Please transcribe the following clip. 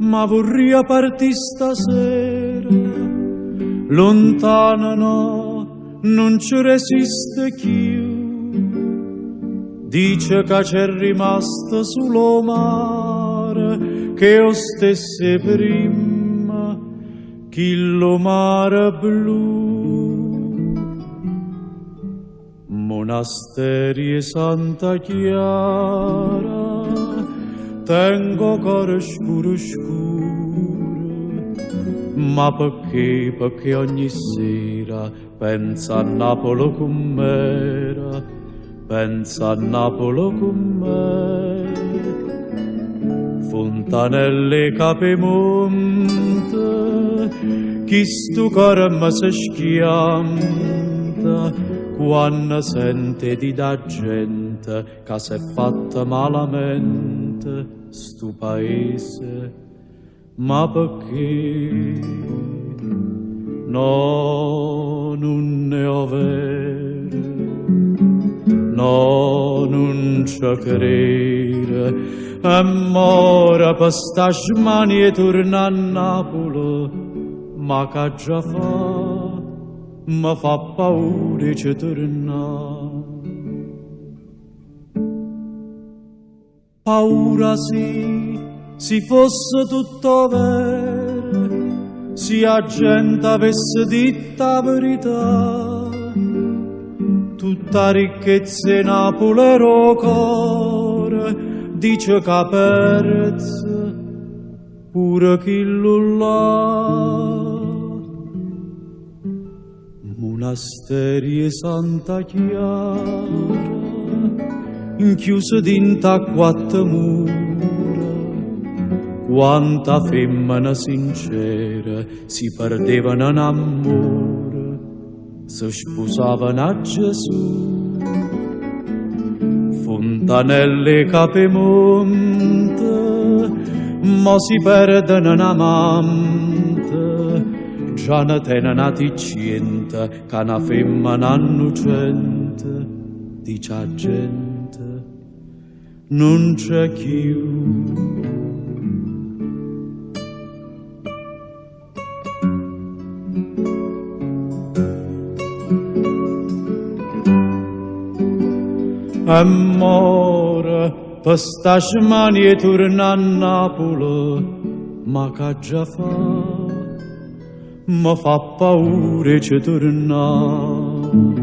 ma vorria partì stasera, lontana no, non ci resiste più. Dice che c'è rimasto solo mare, che io stesse prima, chi lo mare blu. Monasteri e Santa Chiara, tengo cuore scuro scuro, ma perché? Perché ogni sera pensa a Napoli com'era, pensa a Napoli com'era. Fontanelle Capemonte, chi stu cuore mi si schianta, quando sente di da gente che s'è fatta malamente stu paese. Ma perché? No, non ne ho vere, no, non ci credere. E mora per sta smania e torna a Napoli, ma che già fa? Mi fa paura ci torna. Paura sì, si fosse tutto vero, se la gente avesse detto la verità, tutta ricchezza in Napoli ero cuore, dice che perze pure chi lo là. Monasteri e Santa Chiara, inchiuse dinta quattro mura, quanta femmina sincera si perdevano in amore, si sposavano a Gesù. Fontanelle Capemonte, ma si perdono in amante, già ne tenen a ticciente, che una femmina innocente, dice a gente, non c'è più. Amore, per sta smania torna a Napoli, ma che già fa? Mi fa paura ci torna.